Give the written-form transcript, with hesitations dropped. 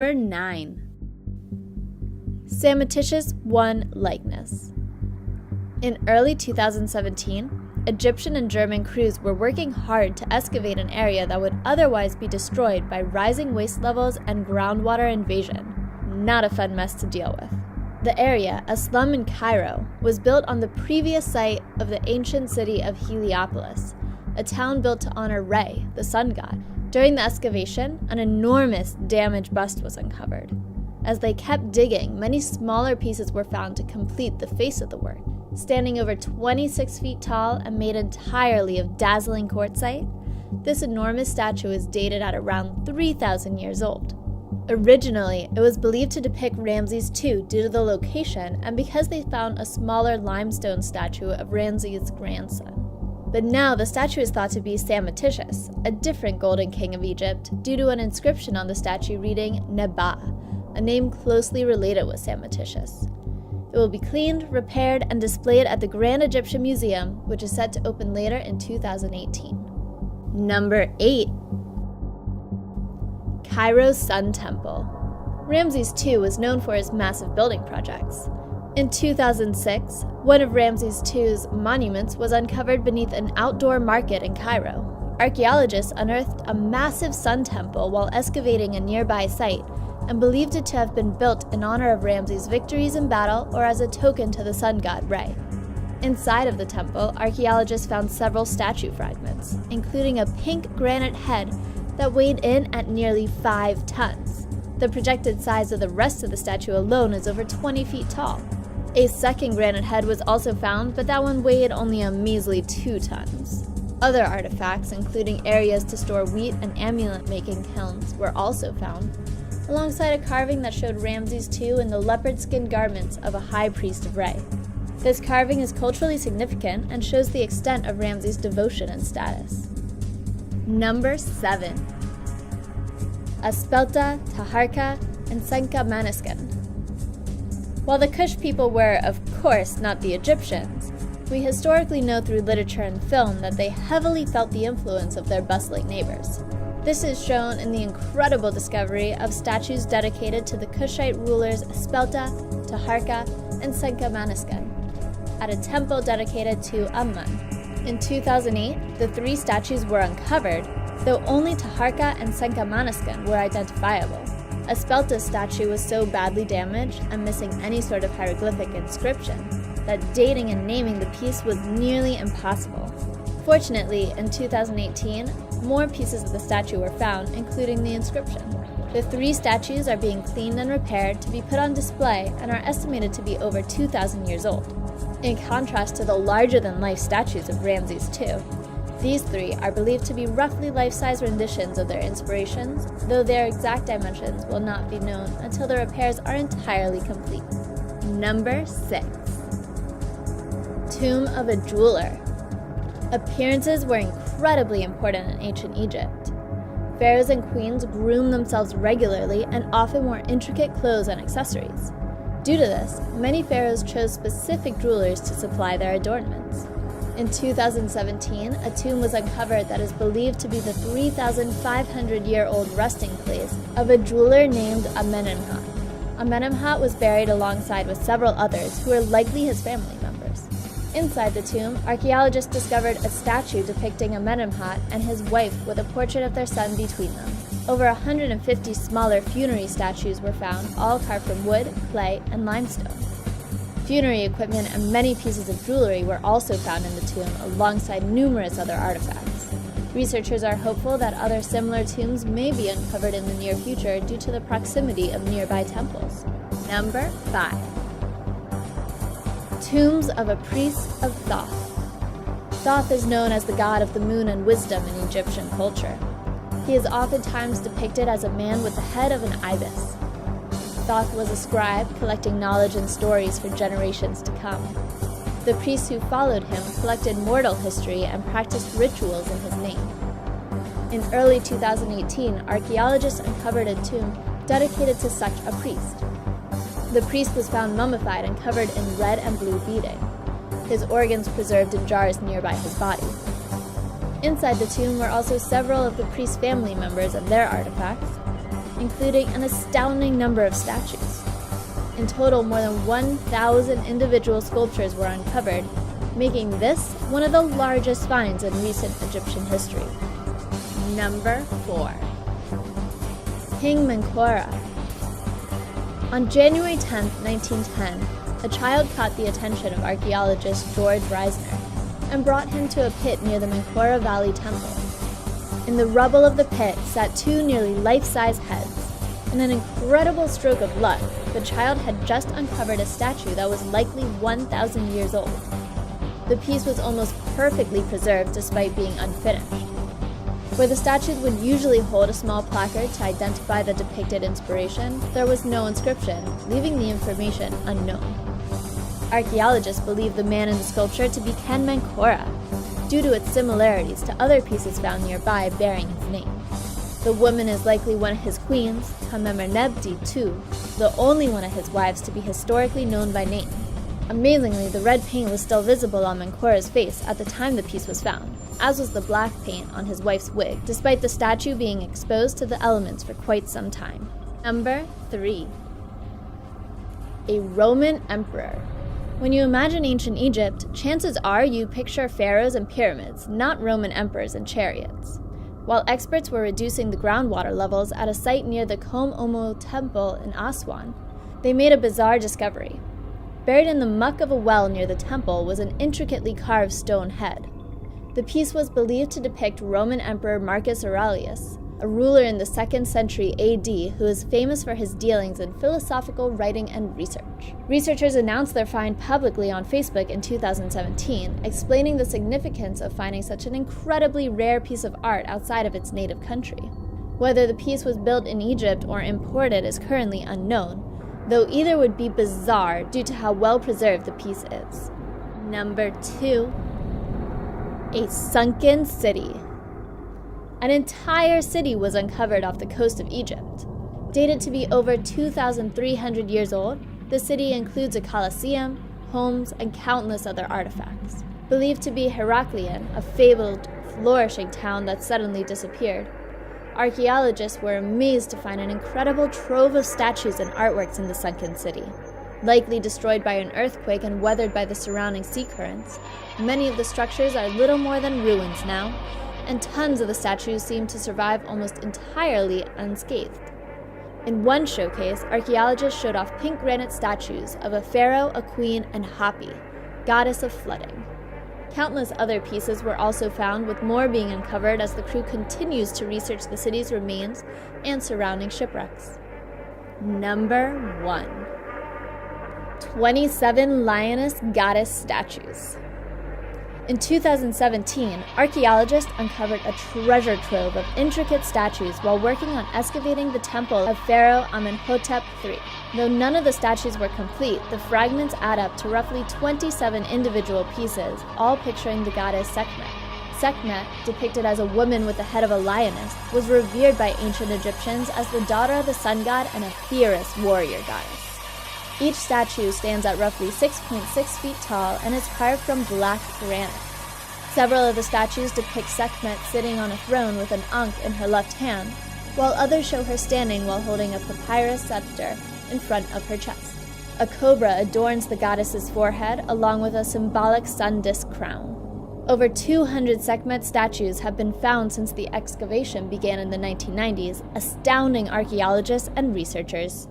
Number 9. Psammetichus I likeness. In early 2017, Egyptian and German crews were working hard to excavate an area that would otherwise be destroyed by rising waste levels and groundwater invasion. Not a fun mess to deal with. The area, a slum in Cairo, was built on the previous site of the ancient city of Heliopolis, a town built to honor Re, the sun god. During the excavation, an enormous damaged bust was uncovered. As they kept digging, many smaller pieces were found to complete the face of the work. Standing over 26 feet tall and made entirely of dazzling quartzite, this enormous statue is dated at around 3,000 years old. Originally, it was believed to depict Ramses II due to the location and because they found a smaller limestone statue of Ramses' grandson. But now the statue is thought to be Psammetichus, a different golden king of Egypt, due to an inscription on the statue reading Nebah, a name closely related with Psammetichus. It will be cleaned, repaired, and displayed at the Grand Egyptian Museum, which is set to open later in 2018. Number 8. Cairo's Sun Temple. Ramses II was known for his massive building projects. In 2006, one of Ramses II's monuments was uncovered beneath an outdoor market in Cairo. Archaeologists unearthed a massive sun temple while excavating a nearby site and believed it to have been built in honor of Ramses' victories in battle or as a token to the sun god Re. Inside of the temple, archaeologists found several statue fragments, including a pink granite head that weighed in at nearly 5 tons. The projected size of the rest of the statue alone is over 20 feet tall. A second granite head was also found, but that one weighed only a measly 2 tons. Other artifacts, including areas to store wheat and amulet-making kilns, were also found, alongside a carving that showed Ramses II in the leopard-skin garments of a high priest of Re. This carving is culturally significant and shows the extent of Ramses' devotion and status. Number 7. Aspelta, Taharqa, and Senka-Maniskan. While the Kush people were, of course, not the Egyptians, we historically know through literature and film that they heavily felt the influence of their bustling neighbors. This is shown in the incredible discovery of statues dedicated to the Kushite rulers Aspelta, Taharqa, and Senka-Maniskan at a temple dedicated to Amman. In 2008, the 3 statues were uncovered, though only Taharqa and Senka-Maniskan were identifiable. Aspelta's statue was so badly damaged and missing any sort of hieroglyphic inscription that dating and naming the piece was nearly impossible. Fortunately, in 2018, more pieces of the statue were found, including the inscription. The 3 statues are being cleaned and repaired to be put on display and are estimated to be over 2,000 years old. In contrast to the larger-than-life statues of Ramses II, these 3 are believed to be roughly life-size renditions of their inspirations, though their exact dimensions will not be known until the repairs are entirely complete. Number 6. Tomb of a jeweler. Appearances were incredibly important in ancient Egypt. Pharaohs and queens groomed themselves regularly and often wore intricate clothes and accessories. Due to this, many pharaohs chose specific jewelers to supply their adornments. In 2017, a tomb was uncovered that is believed to be the 3,500-year-old resting place of a jeweler named Amenemhat. Amenemhat was buried alongside with several others who were likely his family members. Inside the tomb, archaeologists discovered a statue depicting Amenemhat and his wife with a portrait of their son between them. Over 150 smaller funerary statues were found, all carved from wood, clay, and limestone. Funerary equipment and many pieces of jewelry were also found in the tomb, alongside numerous other artifacts. Researchers are hopeful that other similar tombs may be uncovered in the near future due to the proximity of nearby temples. Number 5. Tombs of a priest of Thoth. Thoth is known as the god of the moon and wisdom in Egyptian culture. He is oftentimes depicted as a man with the head of an ibis. Thoth was a scribe collecting knowledge and stories for generations to come. The priests who followed him collected mortal history and practiced rituals in his name. In early 2018, archaeologists uncovered a tomb dedicated to such a priest. The priest was found mummified and covered in red and blue beading, his organs preserved in jars nearby his body. Inside the tomb were also several of the priest's family members and their artifacts, including an astounding number of statues. In total, more than 1,000 individual sculptures were uncovered, making this one of the largest finds in recent Egyptian history. Number 4. King Menkora. On January 10, 1910, a child caught the attention of archaeologist George Reisner and brought him to a pit near the Menkora Valley Temple. In the rubble of the pit sat two nearly life-size heads. In an incredible stroke of luck, the child had just uncovered a statue that was likely 1,000 years old. The piece was almost perfectly preserved despite being unfinished. Where the statues would usually hold a small placard to identify the depicted inspiration, there was no inscription, leaving the information unknown. Archaeologists believe the man in the sculpture to be Ken Menkora, due to its similarities to other pieces found nearby bearing his name. The woman is likely one of his queens, Khamenebti II, the only one of his wives to be historically known by name. Amazingly, the red paint was still visible on Menkora's face at the time the piece was found, as was the black paint on his wife's wig, despite the statue being exposed to the elements for quite some time. Number 3. A Roman emperor. When you imagine ancient Egypt, chances are you picture pharaohs and pyramids, not Roman emperors and chariots. While experts were reducing the groundwater levels at a site near the Kom Omo Temple in Aswan, they made a bizarre discovery. Buried in the muck of a well near the temple was an intricately carved stone head. The piece was believed to depict Roman Emperor Marcus Aurelius, a ruler in the 2nd century AD who is famous for his dealings in philosophical writing and research. Researchers announced their find publicly on Facebook in 2017, explaining the significance of finding such an incredibly rare piece of art outside of its native country. Whether the piece was built in Egypt or imported is currently unknown, though either would be bizarre due to how well preserved the piece is. Number 2. A sunken city. An entire city was uncovered off the coast of Egypt. Dated to be over 2,300 years old, the city includes a Colosseum, homes, and countless other artifacts. Believed to be Heraklion, a fabled, flourishing town that suddenly disappeared, archaeologists were amazed to find an incredible trove of statues and artworks in the sunken city. Likely destroyed by an earthquake and weathered by the surrounding sea currents, many of the structures are little more than ruins now, and tons of the statues seem to survive almost entirely unscathed. In one showcase, archaeologists showed off pink granite statues of a pharaoh, a queen, and Hapi, goddess of flooding. Countless other pieces were also found, with more being uncovered as the crew continues to research the city's remains and surrounding shipwrecks. Number 1. 27 lioness goddess statues. In 2017, archaeologists uncovered a treasure trove of intricate statues while working on excavating the temple of Pharaoh Amenhotep III. Though none of the statues were complete, the fragments add up to roughly 27 individual pieces, all picturing the goddess Sekhmet. Sekhmet, depicted as a woman with the head of a lioness, was revered by ancient Egyptians as the daughter of the sun god and a fierce warrior goddess. Each statue stands at roughly 6.6 feet tall and is carved from black granite. Several of the statues depict Sekhmet sitting on a throne with an ankh in her left hand, while others show her standing while holding a papyrus scepter in front of her chest. A cobra adorns the goddess's forehead along with a symbolic sun disk crown. Over 200 Sekhmet statues have been found since the excavation began in the 1990s, astounding archaeologists and researchers.